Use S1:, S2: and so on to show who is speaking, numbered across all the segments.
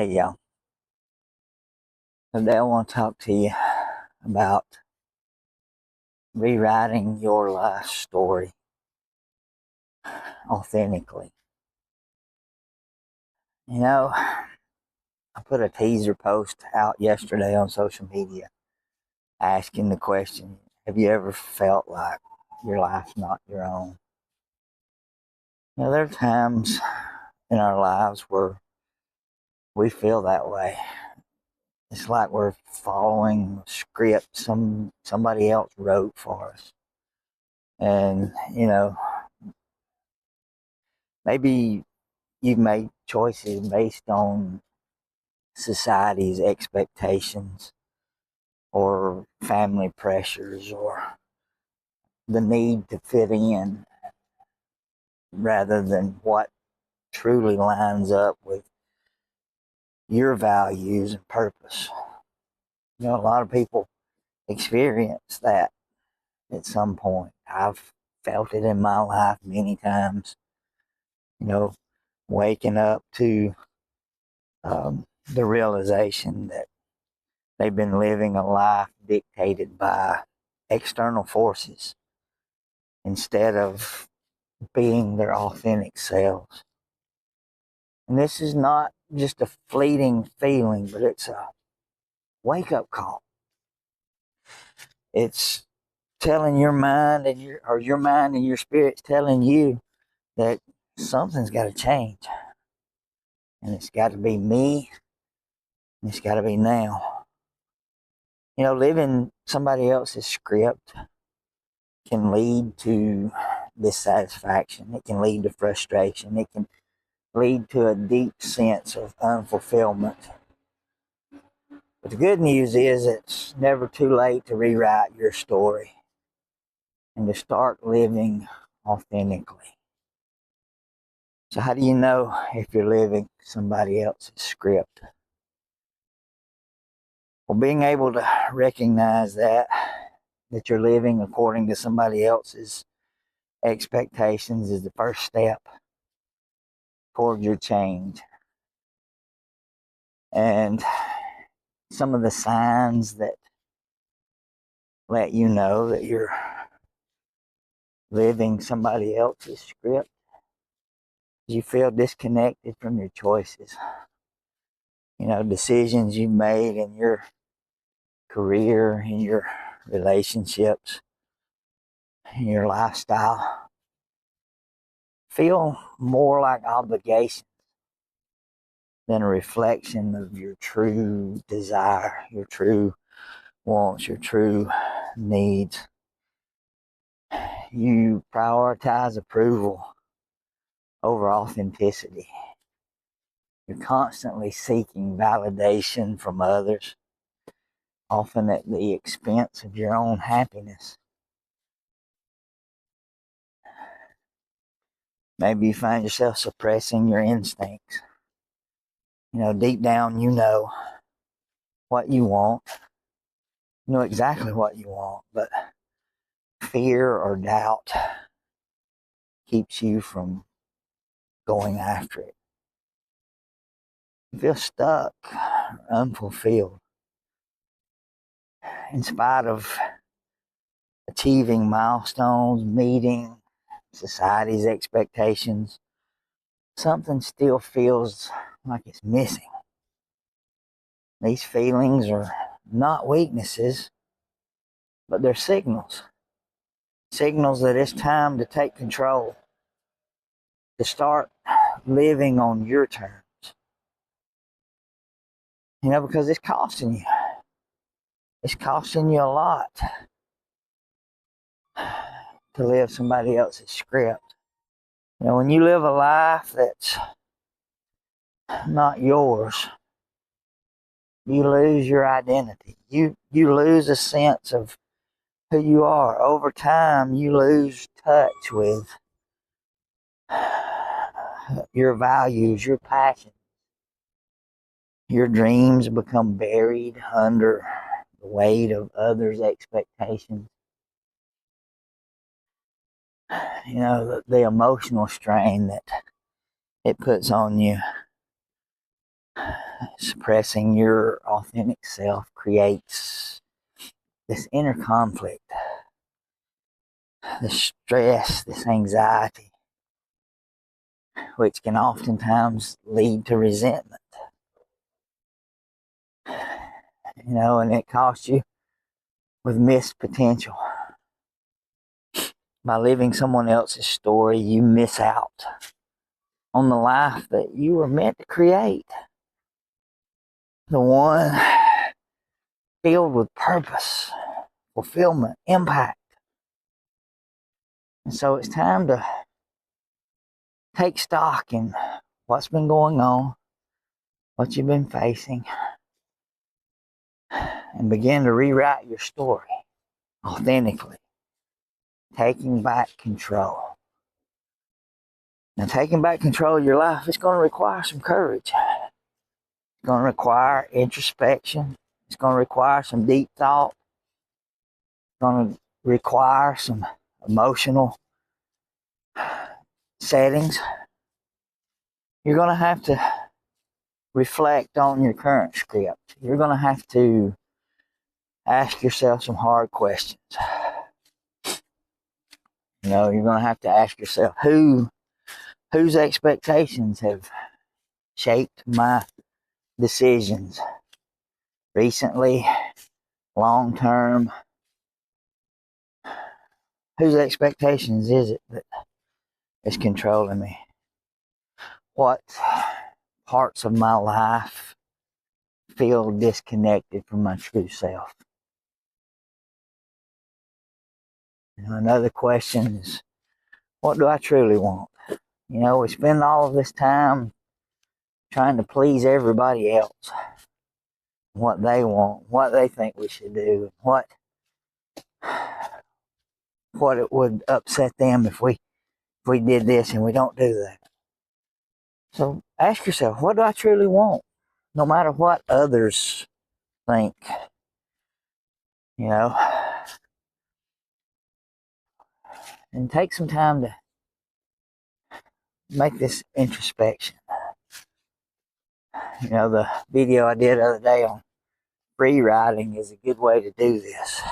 S1: Hey y'all, today I want to talk to you about rewriting your life story authentically. You know, I put a teaser post out yesterday on social media asking the question, have you ever felt like your life's not your own? There are times in our lives where we feel that way. It's like we're following a script somebody else wrote for us. And, maybe you've made choices based on society's expectations or family pressures or the need to fit in rather than what truly lines up with your values and purpose. A lot of people experience that at some point. I've felt it in my life many times, you know, waking up to the realization that they've been living a life dictated by external forces instead of being their authentic selves. And this is not just a fleeting feeling, but it's a wake up call. It's telling your mind and your mind and your spirit's telling you that something's got to change. And it's got to be me, and it's got to be now. Living somebody else's script can lead to dissatisfaction. It can lead to frustration. It can lead to a deep sense of unfulfillment. But the good news is it's never too late to rewrite your story and to start living authentically. So how do you know if you're living somebody else's script? Well, being able to recognize that you're living according to somebody else's expectations is the first step toward your change. And some of the signs that let you know that you're living somebody else's script, you feel disconnected from your choices. Decisions you made in your career, in your relationships, in your lifestyle feel more like obligations than a reflection of your true desire, your true wants, your true needs. You prioritize approval over authenticity. You're constantly seeking validation from others, often at the expense of your own happiness. Maybe you find yourself suppressing your instincts. Deep down, you know what you want. You know exactly what you want, but fear or doubt keeps you from going after it. You feel stuck, unfulfilled, in spite of achieving milestones, meeting society's expectations. Something still feels like it's missing. These feelings are not weaknesses, but they're signals. Signals that it's time to take control, to start living on your terms. Because it's costing you. It's costing you a lot to live somebody else's script. When you live a life that's not yours, you lose your identity. You lose a sense of who you are. Over time, you lose touch with your values, your passions. Your dreams become buried under the weight of others' expectations. The emotional strain that it puts on you suppressing your authentic self creates this inner conflict, this stress, this anxiety, which can oftentimes lead to resentment. And it costs you with missed potential. By living someone else's story, you miss out on the life that you were meant to create. The one filled with purpose, fulfillment, impact. And so it's time to take stock in what's been going on, what you've been facing, and begin to rewrite your story authentically, taking back control. Now, taking back control of your life is going to require some courage. It's going to require introspection. It's going to require some deep thought. It's going to require some emotional settings. You're going to have to reflect on your current script. You're going to have to ask yourself some hard questions. You're going to have to ask yourself whose expectations have shaped my decisions recently, long term. Whose expectations is it that is controlling me? What parts of my life feel disconnected from my true self? Another question is, what do I truly want? We spend all of this time trying to please everybody else, what they want, what they think we should do, what it would upset them if we did this and we don't do that. So ask yourself, what do I truly want? No matter what others think, and take some time to make this introspection. The video I did the other day on free writing is a good way to do this.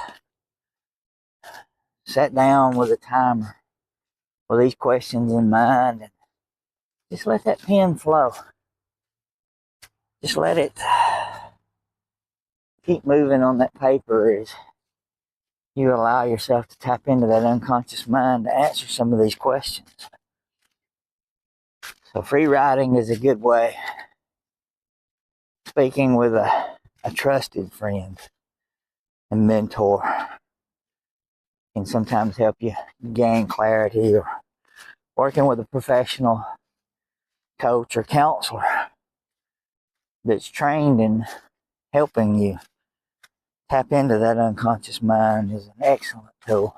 S1: Sit down with a timer with these questions in mind and just let that pen flow. Just let it keep moving on that paper as you allow yourself to tap into that unconscious mind to answer some of these questions. So free writing is a good way. Speaking with a trusted friend and mentor can sometimes help you gain clarity, or working with a professional coach or counselor that's trained in helping you tap into that unconscious mind is an excellent tool.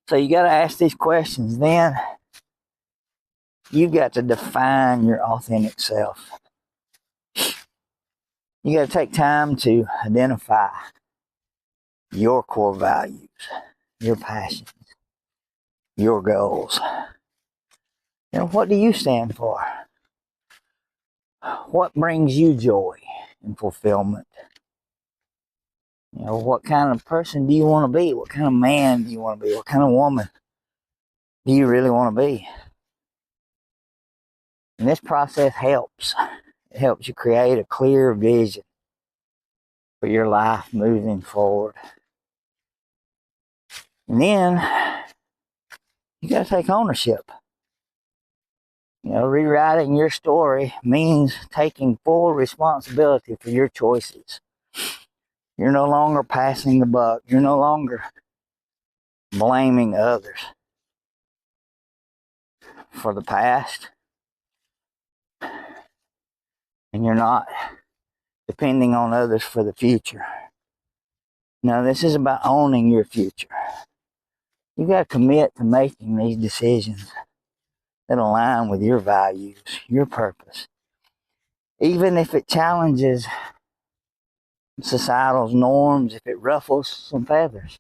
S1: So you got to ask these questions. Then you got to define your authentic self. You got to take time to identify your core values, your passions, your goals. What do you stand for? What brings you joy and fulfillment? What kind of person do you want to be? What kind of man do you want to be? What kind of woman do you really want to be? And this process helps. It helps you create a clear vision for your life moving forward. And then you got to take ownership. Rewriting your story means taking full responsibility for your choices. You're no longer passing the buck. You're no longer blaming others for the past. And you're not depending on others for the future. Now, this is about owning your future. You got to commit to making these decisions that align with your values, your purpose. Even if it challenges societal norms, if it ruffles some feathers.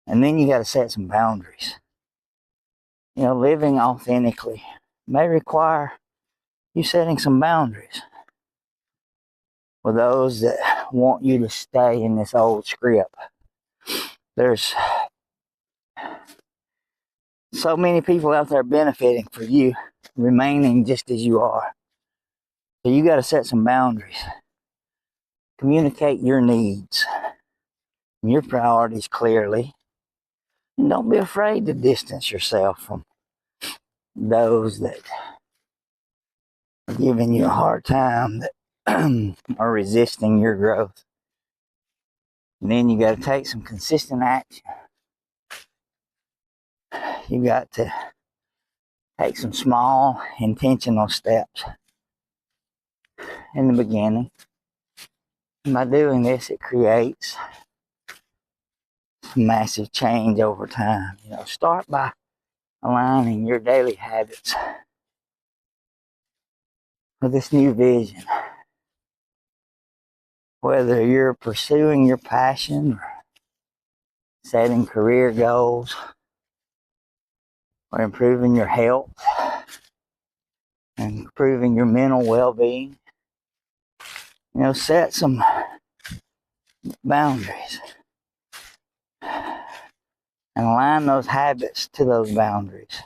S1: And then you got to set some boundaries. Living authentically may require You setting some boundaries with those that want you to stay in this old script. There's so many people out there benefiting for you remaining just as you are. So you got to set some boundaries. Communicate your needs and your priorities clearly. And don't be afraid to distance yourself from those that are giving you a hard time, that are resisting your growth. And then you got to take some consistent action. You got to take some small, intentional steps in the beginning. And by doing this, it creates massive change over time. Start by aligning your daily habits with this new vision. Whether you're pursuing your passion or setting career goals or improving your health and improving your mental well-being, set some boundaries and align those habits to those boundaries.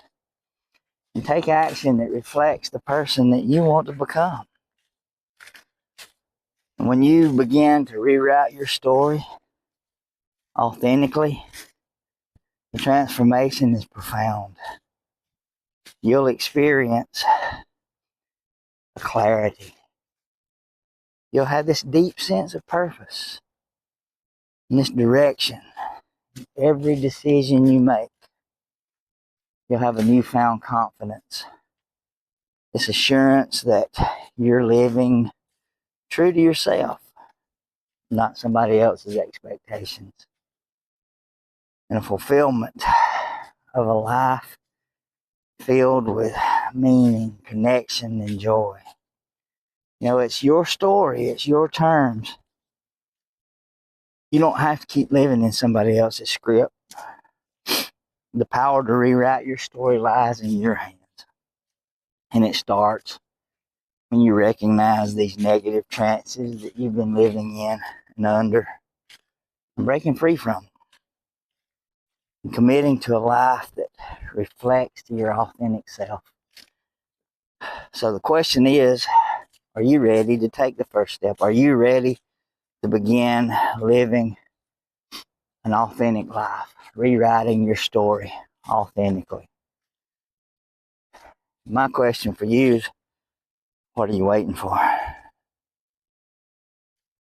S1: And take action that reflects the person that you want to become. And when you begin to rewrite your story authentically, the transformation is profound. You'll experience a clarity. You'll have this deep sense of purpose and this direction. Every decision you make, you'll have a newfound confidence. This assurance that you're living true to yourself, not somebody else's expectations. And a fulfillment of a life filled with meaning, connection, and joy. It's your story, it's your terms. You don't have to keep living in somebody else's script. The power to rewrite your story lies in your hands. And it starts when you recognize these negative trances that you've been living in and under, and breaking free from them. And committing to a life that reflects to your authentic self. So the question is, are you ready to take the first step? Are you ready to begin living an authentic life, rewriting your story authentically? My question for you is, what are you waiting for?